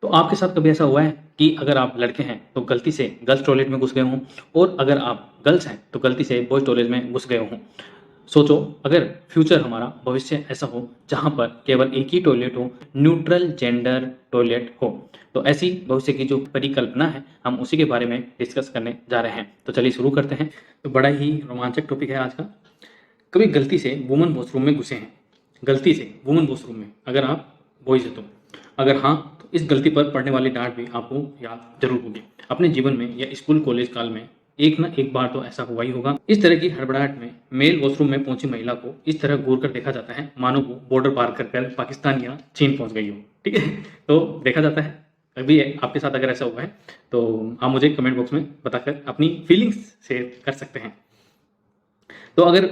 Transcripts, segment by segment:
तो आपके साथ कभी ऐसा हुआ है कि अगर आप लड़के हैं तो गलती से गर्ल्स टॉयलेट में घुस गए हों और अगर आप गर्ल्स हैं तो गलती से बॉयज़ टॉयलेट में घुस गए हों? सोचो अगर फ्यूचर हमारा भविष्य ऐसा हो जहाँ पर केवल एक ही टॉयलेट हो, न्यूट्रल जेंडर टॉयलेट हो। तो ऐसी भविष्य की जो परिकल्पना है हम उसी के बारे में डिस्कस करने जा रहे हैं। तो चलिए शुरू करते हैं। तो बड़ा ही रोमांचक टॉपिक है आज का। कभी गलती से वुमन वॉशरूम में घुसे हैं, गलती से वुमन वॉशरूम में, अगर आप बॉयज़ हैं तो? अगर हाँ, तो इस गलती पर पड़ने वाली डाँट भी आपको याद ज़रूर होगी। अपने जीवन में या स्कूल कॉलेज काल में एक ना एक बार तो ऐसा हुआ ही होगा। इस तरह की हड़बड़ाहट में मेल वॉशरूम में पहुंची महिला को इस तरह घूर कर देखा जाता है मानो वो बॉर्डर पार कर पाकिस्तान या चीन पहुंच गई हो। ठीक है? तो देखा जाता है। अभी आपके साथ अगर ऐसा हुआ है तो आप मुझे कमेंट बॉक्स में बताकर अपनी फीलिंग्स शेयर कर सकते हैं। तो अगर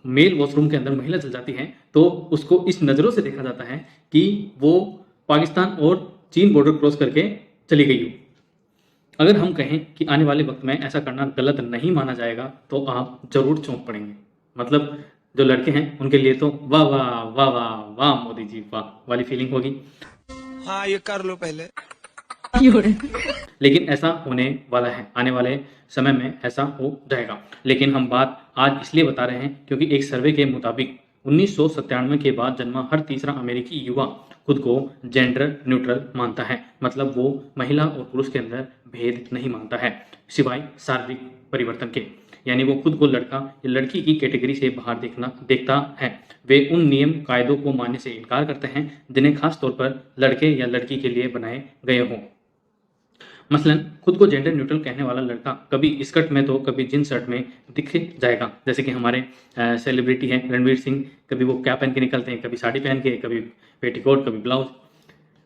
मेल वॉशरूम के अंदर महिला चल जाती है तो उसको इस नज़रों से देखा जाता है कि वो पाकिस्तान और चीन बॉर्डर क्रॉस करके चली गई हो। अगर हम कहें कि आने वाले वक्त में ऐसा करना गलत नहीं माना जाएगा तो आप ज़रूर चौंक पड़ेंगे। मतलब जो लड़के हैं उनके लिए तो वाह वाह वाह वाह वाह मोदी जी वाह वाली फीलिंग होगी। हाँ, ये कर लो पहले। लेकिन ऐसा होने वाला है, आने वाले समय में ऐसा हो जाएगा। लेकिन हम बात आज इसलिए बता रहे हैं क्योंकि एक सर्वे के मुताबिक 1997 के बाद जन्मा हर तीसरा अमेरिकी युवा खुद को जेंडर न्यूट्रल मानता है। मतलब वो महिला और पुरुष के अंदर भेद नहीं मानता है, सिवाय शारीरिक परिवर्तन के। यानी वो खुद को लड़का या लड़की की कैटेगरी से बाहर देखता है। वे उन नियम कायदों को मानने से इनकार करते हैं जिन्हें खास तौर पर लड़के या लड़की के लिए बनाए गए हों। मसलन खुद को जेंडर न्यूट्रल कहने वाला लड़का कभी स्कर्ट में तो कभी जींस शर्ट में दिख जाएगा। जैसे कि हमारे सेलिब्रिटी हैं रणवीर सिंह, कभी वो क्या पहन के निकलते हैं, कभी साड़ी पहन के, कभी पेटीकोट, कभी ब्लाउज।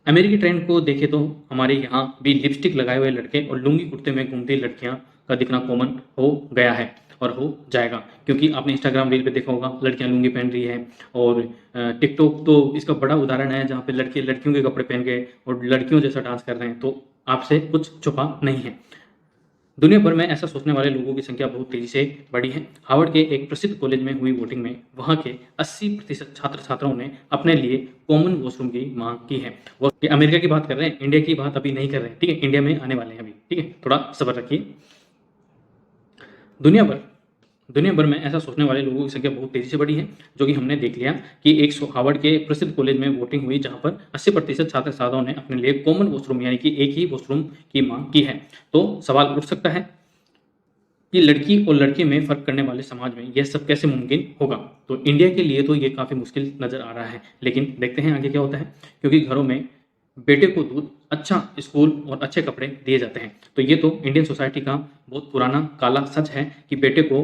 अमेरिकी ट्रेंड को देखें तो हमारे यहाँ भी लिपस्टिक लगाए हुए लड़के और लुंगी कुर्ते में घूमती लड़कियाँ का दिखना कॉमन हो गया है और हो जाएगा। क्योंकि आपने इंस्टाग्राम रील पे देखा होगा लड़कियां लुंगी पहन रही है और टिकटॉक तो इसका बड़ा उदाहरण है जहाँ पे लड़के लड़कियों के कपड़े पहन के और लड़कियों जैसा डांस कर रहे हैं। तो आपसे कुछ छुपा नहीं है। दुनिया भर में ऐसा सोचने वाले लोगों की संख्या बहुत तेजी से बढ़ी है। हार्वर्ड के एक प्रसिद्ध कॉलेज में हुई वोटिंग में वहां के 80% छात्र छात्राओं ने अपने लिए कॉमन वॉशरूम की मांग की है। और ये अमेरिका की बात कर रहे हैं, इंडिया की बात अभी नहीं कर रहे हैं। ठीक है, इंडिया में आने वाले हैं अभी। ठीक है, थोड़ा सब्र रखिए। दुनिया भर दुनिया भर में ऐसा सोचने वाले लोगों की संख्या बहुत तेजी से बढ़ी है, जो कि हमने देख लिया कि एक हार्वर्ड के प्रसिद्ध कॉलेज में वोटिंग हुई जहां पर 80% छात्र छात्राओं ने अपने लिए कॉमन वॉशरूम यानी कि एक ही वॉशरूम की मांग की है। तो सवाल उठ सकता है कि लड़की और लड़के में फ़र्क करने वाले समाज में यह सब कैसे मुमकिन होगा? तो इंडिया के लिए तो ये काफ़ी मुश्किल नज़र आ रहा है, लेकिन देखते हैं आगे क्या होता है। क्योंकि घरों में बेटे को दूध, अच्छा स्कूल और अच्छे कपड़े दिए जाते हैं। तो ये तो इंडियन सोसाइटी का बहुत पुराना काला सच है कि बेटे को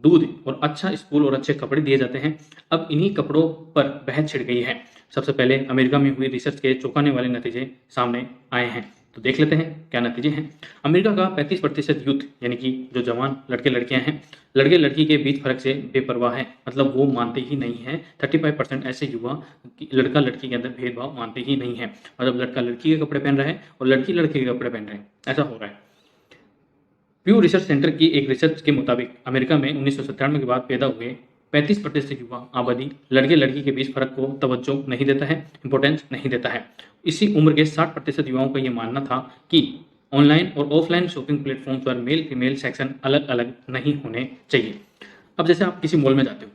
दूध और अच्छा स्कूल और अच्छे कपड़े दिए जाते हैं। अब इन्हीं कपड़ों पर बहस छिड़ गई है। सबसे पहले अमेरिका में हुई रिसर्च के चौंकाने वाले नतीजे सामने आए हैं। तो देख लेते हैं क्या नतीजे हैं। अमेरिका का 35% यूथ यानी कि जो जवान लड़के लड़कियां हैं, लड़के लड़की के बीच फर्क से बेपरवाह है। मतलब वो मानते ही नहीं है। 35% ऐसे युवा लड़का लड़की के अंदर भेदभाव मानते ही नहीं है। मतलब लड़का लड़की के कपड़े पहन रहा है और लड़की लड़के के कपड़े पहन रहे हैं, ऐसा हो रहा है। प्यू रिसर्च सेंटर की एक रिसर्च के मुताबिक अमेरिका में 1997 के बाद पैदा हुए 35% युवा आबादी लड़के लड़की के बीच फर्क को तवज्जो नहीं देता है, इंपॉर्टेंस नहीं देता है। इसी उम्र के 60% युवाओं का यह मानना था कि ऑनलाइन और ऑफलाइन शॉपिंग प्लेटफॉर्म्स पर मेल फीमेल सेक्शन अलग अलग नहीं होने चाहिए। अब जैसे आप किसी मॉल में जाते हो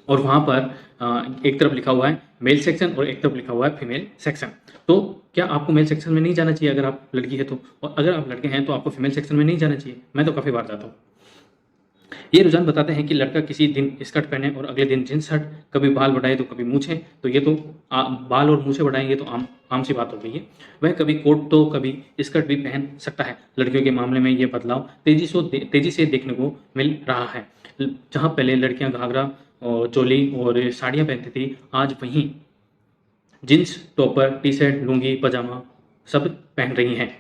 और वहाँ पर एक तरफ लिखा हुआ है मेल सेक्शन और एक तरफ लिखा हुआ है फीमेल सेक्शन। तो क्या आपको मेल सेक्शन में नहीं जाना चाहिए अगर आप लड़की है तो? और अगर आप लड़के हैं तो आपको फीमेल सेक्शन में नहीं जाना चाहिए? मैं तो काफ़ी बार जाता हूँ। ये रुझान बताते हैं कि लड़का किसी दिन स्कर्ट पहने और अगले दिन जींस शर्ट, कभी बाल बढ़ाए तो कभी मूछें। तो ये तो बाल और मूछें बढ़ाएं ये तो आम सी बात हो गई है। वह कभी कोट तो कभी स्कर्ट भी पहन सकता है। लड़कियों के मामले में ये बदलाव तेजी से देखने को मिल रहा है। जहाँ पहले लड़कियाँ घाघरा और चोली और साड़ियाँ पहनती थी, आज वहीं jeans, topper, T shirt, lungi, pyjama सब पहन रही हैं।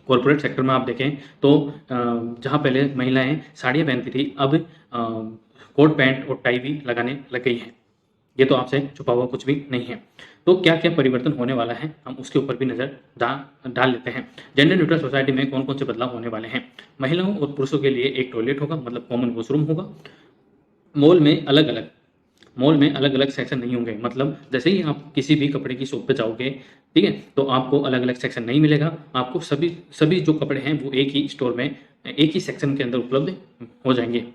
कॉर्पोरेट सेक्टर में आप देखें तो जहाँ पहले महिलाएं साड़ियाँ पहनती थी, अब कोट पैंट और टाई भी लगाने लग गई हैं। ये तो आपसे छुपा हुआ कुछ भी नहीं है। तो क्या क्या परिवर्तन होने वाला है हम उसके ऊपर भी नज़र डाल लेते हैं। जेंडर न्यूट्रल सोसाइटी में कौन कौन से बदलाव होने वाले हैं। महिलाओं और पुरुषों के लिए एक टॉयलेट होगा, मतलब कॉमन वॉशरूम होगा। मॉल में अलग अलग मॉल में अलग-अलग सेक्शन नहीं होंगे, मतलब जैसे ही आप किसी भी कपड़े की शॉप पे जाओगे, ठीक है? तो आपको अलग-अलग सेक्शन नहीं मिलेगा, आपको सभी सभी जो कपड़े हैं वो एक ही स्टोर में, एक ही सेक्शन के अंदर उपलब्ध हो जाएँगे।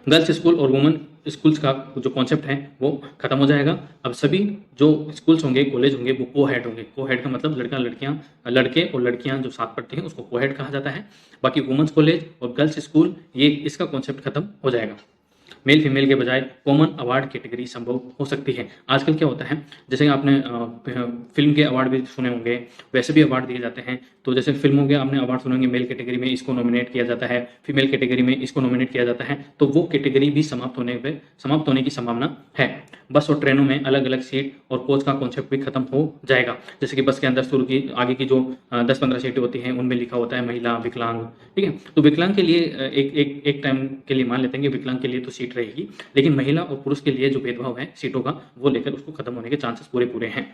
गर्ल्स स्कूल और वुमेन स्कूल्स का जो कॉन्सेप्ट है वो खत्म हो जाएगा। अब सभी जो स्कूल्स होंगे, कॉलेज होंगे वो को-हेड होंगे। को-हेड का मतलब लड़के और लड़कियाँ जो साथ पढ़ती हैं उसको को-हेड कहा जाता है। बाकी वुमेन्स कॉलेज और गर्ल्स स्कूल ये इसका कॉन्सेप्ट खत्म हो जाएगा। मेल फीमेल के बजाय कॉमन अवार्ड कैटेगरी संभव हो सकती है। आजकल क्या होता है, जैसे आपने फ़िल्म के अवार्ड भी सुने होंगे, वैसे भी अवार्ड दिए जाते हैं। तो जैसे फ़िल्मों के आपने अवार्ड सुने होंगे, मेल कैटेगरी में इसको नॉमिनेट किया जाता है, फीमेल कैटेगरी में इसको नॉमिनेट किया जाता है, तो वो कैटेगरी भी समाप्त होने की संभावना है। बस और ट्रेनों में अलग-अलग सीट और कोच का कॉन्सेप्ट भी खत्म हो जाएगा। जैसे कि बस के अंदर शुरू की आगे की जो 10-15 सीटें होती हैं, उनमें लिखा होता है महिला, विकलांग, ठीक है? तो विकलांग के लिए एक टाइम के लिए मान लेते हैं कि विकलांग के लिए तो सीट रहेगी, लेकिन महिला और पुरुष के लिए जो भेदभाव है सीटों का, वो लेकर उसको खत्म होने के चांसेस पूरे-पूरे हैं।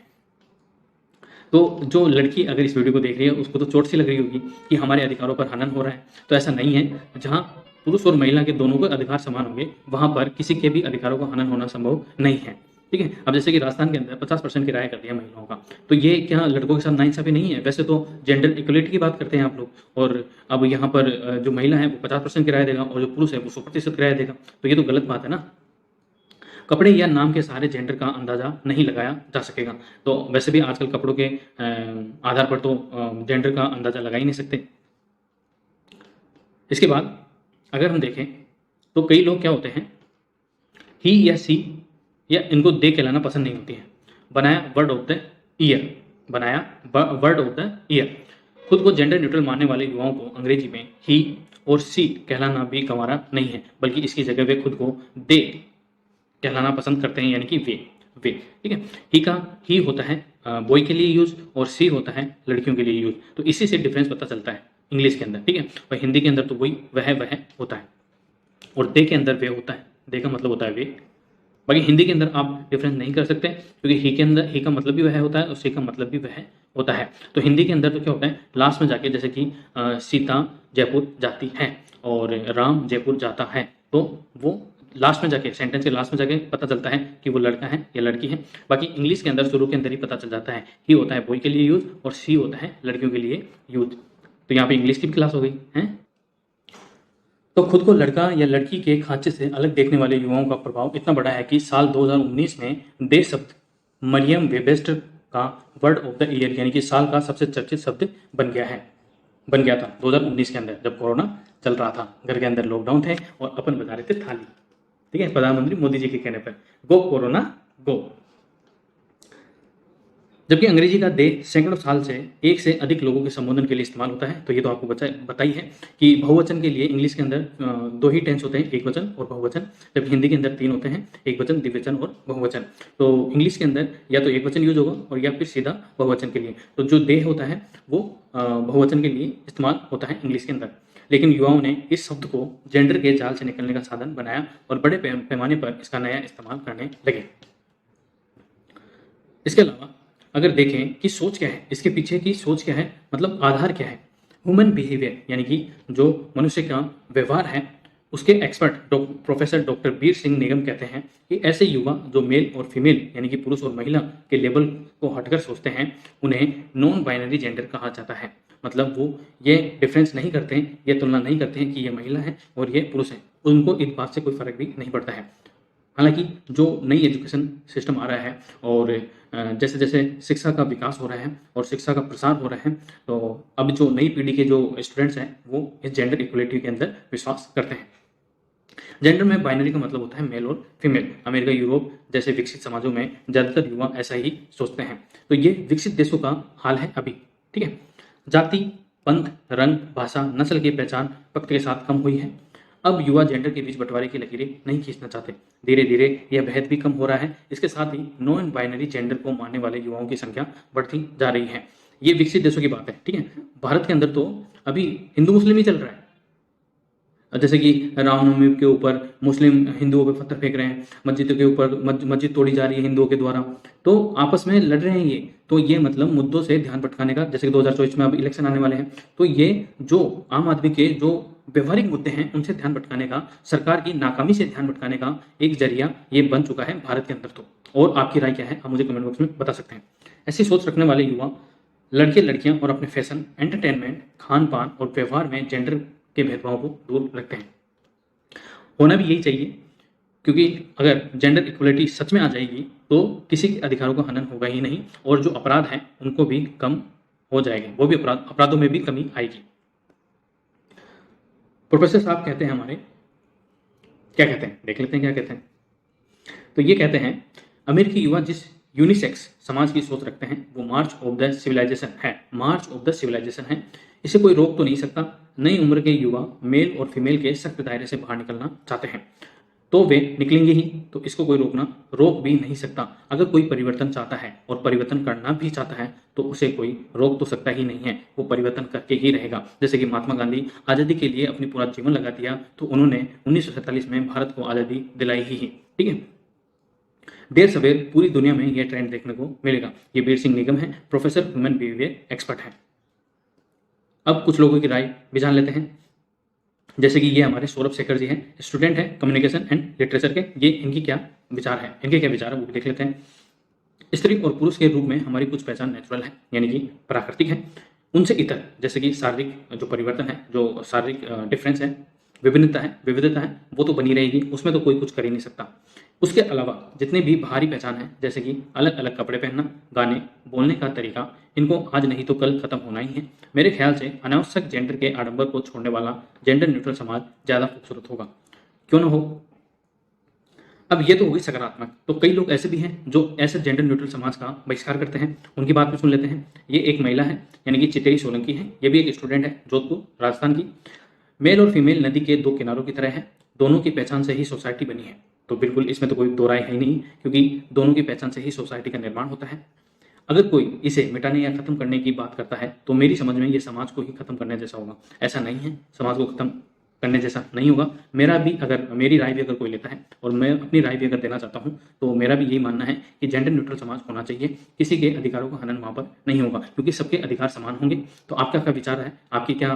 तो जो लड़की अगर इस वीडियो को देख रही है, उसको तो चोट सी लग रही होगी कि हमारे अधिकारों पर हनन हो रहा है। तो ऐसा नहीं है, जहाँ पुरुष और महिला के दोनों के अधिकार समान होंगे, वहाँ पर किसी के भी अधिकारों का हनन होना संभव नहीं है। ठीक है? अब जैसे कि राजस्थान के अंदर 50% किराया कर दिया महिलाओं का, तो ये क्या लड़कों के साथ नाइंसाफ़ी नहीं है? वैसे तो जेंडर इक्वलिटी की बात करते हैं आप लोग, और अब यहाँ पर जो महिला है वो 50% किराया देगा और जो पुरुष है वो 100% किराया देगा। तो ये तो गलत बात है ना? कपड़े या नाम के सहारे जेंडर का अंदाज़ा नहीं लगाया जा सकेगा। तो वैसे भी आजकल कपड़ों के आधार पर तो जेंडर का अंदाज़ा लगा ही नहीं सकते। इसके बाद अगर हम देखें तो कई लोग क्या होते हैं, ही या सी या इनको दे कहलाना पसंद नहीं होती है। बनाया वर्ड ऑफ द ईयर, बनाया वर्ड ऑफ द ईयर। खुद को जेंडर न्यूट्रल मानने वाले युवाओं को अंग्रेजी में ही और सी कहलाना भी गंवारा नहीं है, बल्कि इसकी जगह वे खुद को दे कहलाना पसंद करते हैं, यानी कि वे, ठीक है? ही होता है बॉय के लिए यूज़ और सी होता है लड़कियों के लिए यूज़। तो इसी से डिफरेंस पता चलता है इंग्लिश के अंदर, ठीक है? और हिंदी के अंदर तो वही वह होता है, और दे के अंदर वे होता है। दे का मतलब होता है वे। बाकी हिंदी के अंदर आप डिफरेंस नहीं कर सकते, क्योंकि ही के अंदर ही का मतलब भी वह होता है और सी का मतलब भी वह होता है। तो हिंदी के अंदर तो क्या होता है, लास्ट में जाके जैसे कि सीता जयपुर जाती है और राम जयपुर जाता है, तो वो लास्ट में जाके, सेंटेंस के लास्ट में जाके पता चलता है कि वो लड़का है या लड़की है। बाकी इंग्लिश के अंदर शुरू के अंदर ही पता चल जाता है, ही होता है बॉय के लिए यूज़ और सी होता है लड़कियों के लिए यूज़। तो यहाँ पे इंग्लिश की भी क्लास हो गई है। तो खुद को लड़का या लड़की के खांचे से अलग देखने वाले युवाओं का प्रभाव इतना बड़ा है कि साल 2019 में दे शब्द मरियम वेबस्टर का वर्ड ऑफ द ईयर, यानी कि साल का सबसे चर्चित शब्द बन गया था 2019 के अंदर, जब कोरोना चल रहा था, घर के अंदर लॉकडाउन थे और अपन बजा रहे थे थाली, ठीक है? प्रधानमंत्री मोदी जी के कहने पर, गो कोरोना गो। जबकि अंग्रेजी का दे सैकड़ों साल से एक से अधिक लोगों के संबोधन के लिए इस्तेमाल होता है। तो ये तो आपको बताई है कि बहुवचन के लिए इंग्लिश के अंदर दो ही टेंस होते हैं, एक वचन और बहुवचन, जबकि हिंदी के अंदर 3 होते हैं, एक वचन, द्विवचन और बहुवचन। तो इंग्लिश के अंदर या तो एक वचन यूज होगा और या फिर सीधा बहुवचन के लिए। तो जो दे होता है वो बहुवचन के लिए इस्तेमाल होता है इंग्लिश के अंदर। लेकिन युवाओं ने इस शब्द को जेंडर के जाल से निकलने का साधन बनाया और बड़े पैमाने पर इसका नया इस्तेमाल करने लगे। इसके अलावा अगर देखें कि सोच क्या है, इसके पीछे की सोच क्या है, मतलब आधार क्या है, ह्यूमन बिहेवियर, यानी कि जो मनुष्य का व्यवहार है, उसके expert professor doctor Veer Singh निगम कहते हैं कि ऐसे युवा जो मेल और फीमेल यानी कि पुरुष और महिला के लेबल को हटकर सोचते हैं, उन्हें नॉन बाइनरी जेंडर कहा जाता है। मतलब वो ये डिफरेंस नहीं करते हैं, ये तुलना नहीं करते हैं कि ये महिला है और ये पुरुष है, उनको इस बात से कोई फर्क भी नहीं पड़ता है। हालांकि जो नई एजुकेशन सिस्टम आ रहा है और जैसे जैसे शिक्षा का विकास हो रहा है और शिक्षा का प्रसार हो रहा है, तो अब जो नई पीढ़ी के जो स्टूडेंट्स हैं वो इस जेंडर इक्वलिटी के अंदर विश्वास करते हैं। जेंडर में बाइनरी का मतलब होता है मेल और फीमेल। अमेरिका, यूरोप जैसे विकसित समाजों में ज़्यादातर युवा ऐसा ही सोचते हैं। तो ये विकसित देशों का हाल है अभी, ठीक है? जाति, पंथ, रंग, भाषा, नस्ल की पहचान वक्त के साथ कम हुई है। अब युवा जेंडर के बीच बंटवारे की लकीरें नहीं खींचना चाहते। धीरे धीरे यह भेद भी कम हो रहा है। इसके साथ ही नॉन बाइनरी जेंडर को मानने वाले युवाओं की संख्या बढ़ती जा रही है। ये विकसित देशों की बात है, ठीक है? भारत के अंदर तो अभी हिंदू मुस्लिम ही चल रहा है। जैसे कि रामनवमी के ऊपर मुस्लिम हिंदुओं पे पत्थर फेंक रहे हैं, मस्जिदों के ऊपर मस्जिद तोड़ी जा रही है हिंदुओं के द्वारा, तो आपस में लड़ रहे हैं ये। तो ये मतलब मुद्दों से ध्यान भटकाने का, जैसे कि 2024 में अब इलेक्शन आने वाले हैं, तो ये जो आम आदमी के जो व्यवहारिक मुद्दे हैं उनसे ध्यान भटकाने का, सरकार की नाकामी से ध्यान भटकाने का एक जरिया ये बन चुका है भारत के अंदर। तो और आपकी राय क्या है, आप मुझे कमेंट बॉक्स में बता सकते हैं। ऐसी सोच रखने वाले युवा लड़के लड़कियां और अपने फैशन, एंटरटेनमेंट, खान पान और व्यवहार में जेंडर के भेदभाव को दूर रखते हैं। होना भी यही चाहिए, क्योंकि अगर जेंडर इक्वलिटी सच में आ जाएगी तो किसी के अधिकारों का हनन होगा ही नहीं, और जो अपराध हैं उनको भी कम हो जाएंगे, वो भी अपराधों में भी कमी आएगी। प्रोफेसर साहब कहते हैं हमारे, क्या कहते हैं देख लेते हैं क्या कहते हैं। तो ये कहते हैं, अमेरिकी युवा जिस यूनिसेक्स समाज की सोच रखते हैं वो मार्च ऑफ द सिविलाइजेशन है, मार्च ऑफ द सिविलाइजेशन है। इसे कोई रोक तो नहीं सकता। नई उम्र के युवा मेल और फीमेल के सख्त दायरे से बाहर निकलना चाहते हैं तो वे निकलेंगे ही, तो इसको कोई रोक भी नहीं सकता। अगर कोई परिवर्तन चाहता है और परिवर्तन करना भी चाहता है तो उसे कोई रोक तो सकता ही नहीं है, वो परिवर्तन करके ही रहेगा। जैसे कि महात्मा गांधी आज़ादी के लिए अपनी पूरा जीवन लगा दिया, तो उन्होंने 1947 में भारत को आज़ादी दिलाई ही, ठीक है। देर सवेर पूरी दुनिया में यह ट्रेंड देखने को मिलेगा। ये वीर सिंह निगम है, प्रोफेसर ह्यूमन बिहेवियर एक्सपर्ट है। अब कुछ लोगों की राय भी जान लेते हैं। जैसे कि ये हमारे सौरभ शेखर जी हैं, स्टूडेंट हैं कम्युनिकेशन एंड लिटरेचर के। ये इनकी क्या विचार है, इनके क्या विचार है वो भी देख लेते हैं। स्त्री और पुरुष के रूप में हमारी कुछ पहचान नेचुरल है, यानी कि प्राकृतिक है। उनसे इतर, जैसे कि शारीरिक जो परिवर्तन है, जो शारीरिक डिफरेंस है, विविधता है, वो तो बनी रहेगी, उसमें तो कोई कुछ कर ही नहीं सकता। उसके अलावा जितने भी बाहरी पहचान है, जैसे कि अलग अलग कपड़े पहनना, गाने, बोलने का तरीका, इनको आज नहीं तो कल खत्म होना ही है। मेरे ख्याल से अनावश्यक जेंडर के आडंबर को छोड़ने वाला जेंडर न्यूट्रल समाज ज़्यादा खूबसूरत होगा, क्यों ना हो। अब ये तो हो गई सकारात्मक। तो कई लोग ऐसे भी हैं जो ऐसे जेंडर न्यूट्रल समाज का बहिष्कार करते हैं, उनकी बात भी सुन लेते हैं। ये एक महिला है, यानी कि चितेरी सोलंकी है। ये भी एक स्टूडेंट है जोधपुर राजस्थान की। मेल और फीमेल नदी के दो किनारों की तरह है, दोनों की पहचान से ही सोसाइटी बनी है। तो बिल्कुल इसमें तो कोई दो राय है ही नहीं, क्योंकि दोनों की पहचान से ही सोसाइटी का निर्माण होता है। अगर कोई इसे मिटाने या खत्म करने की बात करता है तो मेरी समझ में ये समाज को ही खत्म करने जैसा होगा। ऐसा नहीं है, समाज को खत्म करने जैसा नहीं होगा। मेरी राय भी अगर कोई लेता है, और मैं अपनी राय भी अगर देना चाहता हूँ, तो मेरा भी यही मानना है कि जेंडर न्यूट्रल समाज होना चाहिए। किसी के अधिकारों का हनन वहाँ पर नहीं होगा, क्योंकि सबके अधिकार समान होंगे। तो आपका क्या विचार है, आपकी क्या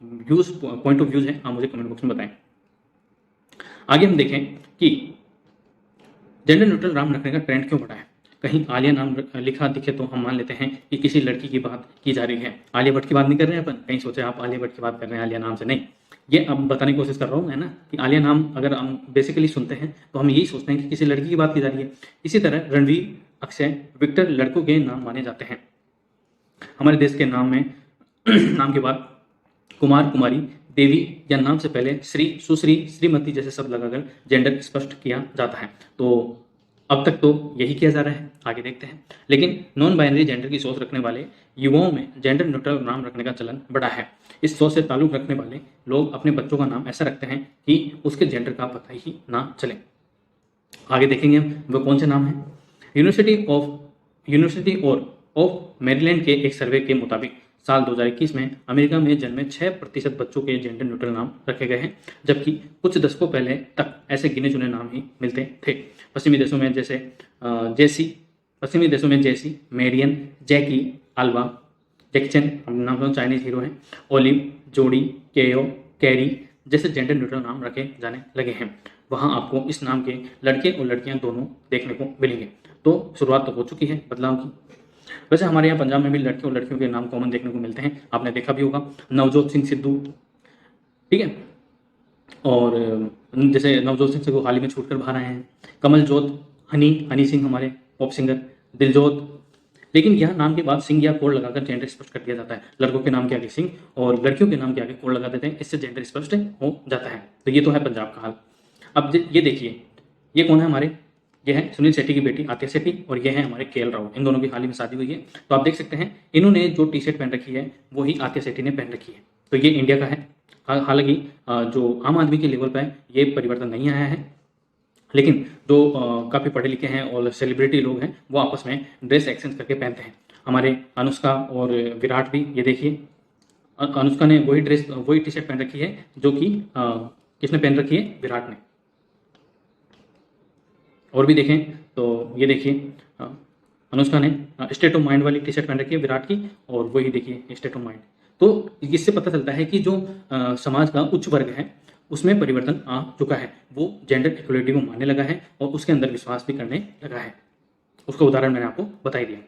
पॉइंट ऑफ व्यूज है, आप मुझे कमेंट बॉक्स में बताएं। आगे हम देखें कि जेंडर न्यूट्रल नाम रखने का ट्रेंड क्यों बढ़ा है। कहीं आलिया नाम लिखा दिखे तो हम मान लेते हैं कि किसी लड़की की बात की जा रही है। आलिया भट्ट की बात नहीं कर रहे हैं अपन, कहीं सोचे आप आलिया भट्ट की बात कर रहे हैं, आलिया नाम से नहीं। ये अब बताने की कोशिश कर रहा हूँ मैं ना, कि आलिया नाम अगर हम बेसिकली सुनते हैं तो हम यही सोचते हैं कि किसी लड़की की बात की जा रही है। इसी तरह रणवीर, अक्षय, विक्टर लड़कों के नाम माने जाते हैं। हमारे देश के नाम में नाम के बाद कुमार, कुमारी, देवी या नाम से पहले श्री, सुश्री, श्रीमती जैसे शब्द लगाकर जेंडर स्पष्ट किया जाता है। तो अब तक तो यही किया जा रहा है, आगे देखते हैं। लेकिन नॉन बाइनरी जेंडर की सोच रखने वाले युवाओं में जेंडर न्यूट्रल नाम रखने का चलन बढ़ा है। इस सोच से ताल्लुक रखने वाले लोग अपने बच्चों का नाम ऐसा रखते हैं कि उसके जेंडर का पता ही ना चले। आगे देखेंगे हम वो कौन से नाम हैं। यूनिवर्सिटी ऑफ मैरीलैंड के एक सर्वे के मुताबिक साल 2021 में अमेरिका में जन्मे 6% बच्चों के जेंडर न्यूट्रल नाम रखे गए हैं, जबकि कुछ दशकों पहले तक ऐसे गिने चुने नाम ही मिलते थे। पश्चिमी देशों में जेसी, मेरियन, जैकी, अल्वा, जैक्सन, नाम सुना, चाइनीज हीरो हैं, ओलिव, जोडी, केयो, कैरी जैसे जेंडर न्यूट्रल नाम रखे जाने लगे हैं। वहाँ आपको इस नाम के लड़के और लड़कियाँ दोनों देखने को मिलेंगे। तो शुरुआत तो हो चुकी है बदलाव की। वैसे हमारे यहाँ पंजाब में भी लड़के और लड़कियों के नाम कॉमन देखने को मिलते हैं, आपने देखा भी होगा। नवजोत सिंह सिद्धू, ठीक है, और जैसे नवजोत सिंह सिद्धू हाल ही में छूटकर बाहर आए हैं। कमलजोत, हनी सिंह हमारे पॉप सिंगर, दिलजोत। लेकिन यहाँ नाम के बाद सिंह या कोड लगाकर जेंडर स्पष्ट कर दिया जाता है। लड़कों के नाम के आगे सिंह और लड़कियों के नाम के आगे कोड लगा देते हैं, इससे जेंडर स्पष्ट हो जाता है। तो ये तो है पंजाब का हाल। अब ये देखिए, ये कौन है हमारे, ये है सुनील शेट्टी की बेटी आतिया शेट्टी, और ये है हमारे केएल राहुल। इन दोनों की हाल ही में शादी हुई है। तो आप देख सकते हैं इन्होंने जो टी शर्ट पहन रखी है वो ही आतिया शेट्टी ने पहन रखी है। तो ये इंडिया का है। हालांकि जो आम आदमी के लेवल पर ये परिवर्तन नहीं आया है, लेकिन जो काफ़ी पढ़े लिखे हैं और सेलिब्रिटी लोग हैं वो आपस में ड्रेस एक्सचेंज करके पहनते हैं। हमारे अनुष्का और विराट भी, ये देखिए अनुष्का ने वही टी शर्ट पहन रखी है जो कि किसने पहन रखी है, विराट ने। और भी देखें तो ये देखिए अनुष्का ने स्टेट ऑफ माइंड वाली टी शर्ट पहन रखी है विराट की, और वही देखिए स्टेट ऑफ माइंड। तो इससे पता चलता है कि जो समाज का उच्च वर्ग है उसमें परिवर्तन आ चुका है, वो जेंडर इक्वलिटी को मानने लगा है और उसके अंदर विश्वास भी करने लगा है। उसका उदाहरण मैंने आपको बता ही दिया।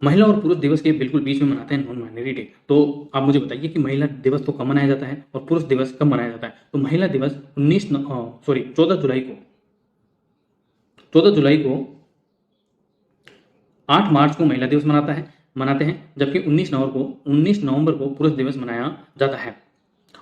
महिला और पुरुष दिवस के बिल्कुल बीच में मनाते हैं नॉन बाइनरी डे। तो आप मुझे बताइए कि महिला दिवस तो कब मनाया जाता है और पुरुष दिवस कब मनाया जाता है? तो महिला दिवस 14 जुलाई को 8 मार्च को महिला दिवस मनाते हैं, जबकि 19 नवंबर को पुरुष दिवस मनाया जाता है।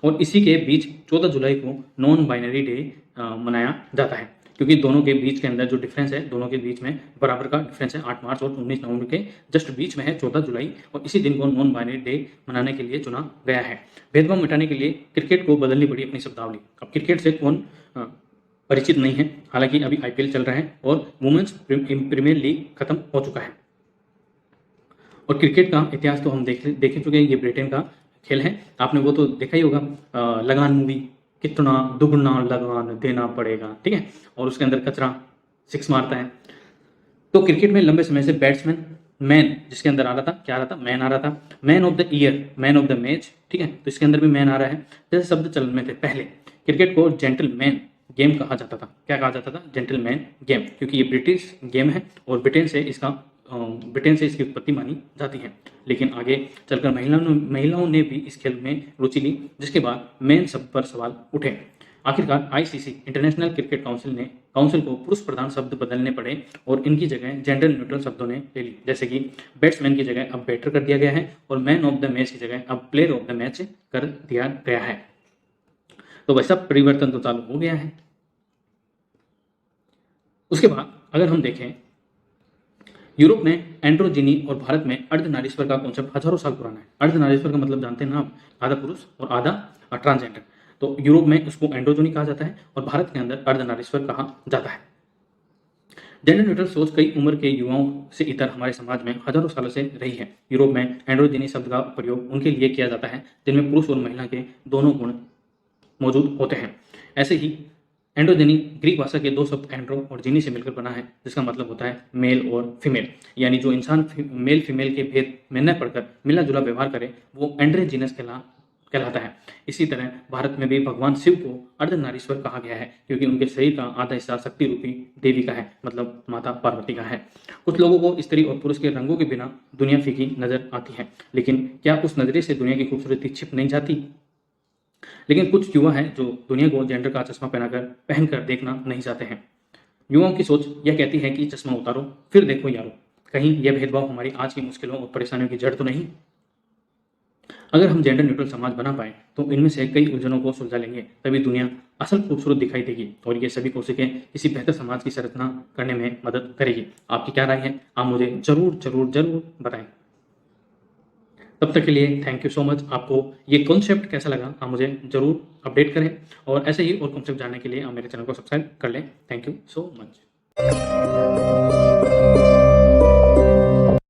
और इसी के बीच 14 जुलाई को नॉन बाइनरी डे मनाया जाता है, क्योंकि दोनों के बीच के अंदर जो डिफरेंस है, दोनों के बीच में बराबर का डिफरेंस है। 8 मार्च और 19 नवंबर के जस्ट बीच में है 14 जुलाई, और इसी दिन को नॉन बाइनरी डे मनाने के लिए चुना गया है। भेदभाव मिटाने के लिए क्रिकेट को बदलनी पड़ी अपनी शब्दावली। अब क्रिकेट से कौन परिचित नहीं है? हालांकि अभी IPL चल रहा है और वुमेन्स प्रीमियर लीग खत्म हो चुका है। और क्रिकेट का इतिहास तो हम देख चुके हैं, ये ब्रिटेन का खेल है। आपने वो तो देखा ही होगा, लगान मूवी, कितना दुगना लगान देना पड़ेगा, ठीक है। और उसके अंदर कचरा 6 मारता है। तो क्रिकेट में लंबे समय से बैट्समैन मैन, जिसके अंदर आ रहा था, क्या आ रहा था, मैन आ रहा था, man of the year, man of the match, ठीक है। तो इसके अंदर भी मैन आ रहा है। जैसे शब्द चलन में थे पहले, क्रिकेट को जेंटलमैन गेम कहा जाता था। क्या कहा जाता था? जेंटलमैन गेम, क्योंकि ये ब्रिटिश गेम है और ब्रिटेन से इसकी उत्पत्ति मानी जाती है। लेकिन आगे चलकर महिलाओं ने भी इस खेल में रुचि ली, जिसके बाद मैन शब्द पर सवाल उठे। आखिरकार ICC इंटरनेशनल क्रिकेट काउंसिल को पुरुष प्रधान शब्द बदलने पड़े और इनकी जगह जेंडर न्यूट्रल शब्दों ने ले ली। जैसे कि बैट्समैन की जगह अब बैटर कर दिया गया है और मैन ऑफ द मैच की जगह अब प्लेयर ऑफ द मैच कर दिया गया है। तो वैसा परिवर्तन तो चालू हो गया है। उसके बाद अगर हम देखें, यूरोप में एंड्रोजिनी और भारत में अर्धनारीश्वर का कॉन्सेप्ट हजारों साल पुराना है। अर्धनारीश्वर का मतलब जानते हैं ना आप, आधा पुरुष और आधा ट्रांसजेंडर। तो यूरोप में उसको एंड्रोजिनी कहा जाता है और भारत के अंदर अर्धनारीश्वर कहा जाता है। जेंडर न्यूट्रल सोच कई उम्र के युवाओं से इतर हमारे समाज में हजारों सालों से रही है। यूरोप में एंड्रोजिनी शब्द का प्रयोग उनके लिए किया जाता है जिनमें पुरुष और महिला के दोनों गुण मौजूद होते हैं। ऐसे ही एंड्रोजिनी ग्रीक भाषा के 2 शब्द एंड्रो और जीनी से मिलकर बना है, जिसका मतलब होता है मेल और फीमेल। यानी जो इंसान मेल फीमेल के भेद में न पढ़कर मिला जुला व्यवहार करे वो एंड्रोजीनस कहलाता है। इसी तरह भारत में भी भगवान शिव को अर्धनारीश्वर कहा गया है, क्योंकि उनके शरीर का आधा हिस्सा शक्ति रूपी देवी का है, मतलब माता पार्वती का है। कुछ लोगों को स्त्री और पुरुष के रंगों के बिना दुनिया फीकी नजर आती है, लेकिन क्या उस नजरे से दुनिया की खूबसूरती छिप नहीं जाती? लेकिन कुछ युवा हैं जो दुनिया को जेंडर का चश्मा पहनकर देखना नहीं चाहते हैं। युवाओं की सोच यह कहती है कि चश्मा उतारो फिर देखो यारो, कहीं यह भेदभाव हमारी आज की मुश्किलों और परेशानियों की जड़ तो नहीं? अगर हम जेंडर न्यूट्रल समाज बना पाए तो इनमें से कई उलझनों को सुलझा लेंगे, तभी दुनिया असल खूबसूरत दिखाई देगी और ये सभी कोशिशें किसी बेहतर समाज की संरचना करने में मदद करेगी। आपकी क्या राय है? आप मुझे जरूर बताएं। तब तक के लिए थैंक यू सो मच। आपको ये कॉन्सेप्ट कैसा लगा आप मुझे जरूर अपडेट करें, और ऐसे ही और कॉन्सेप्ट जानने के लिए आप मेरे चैनल को सब्सक्राइब कर लें। Thank you so much.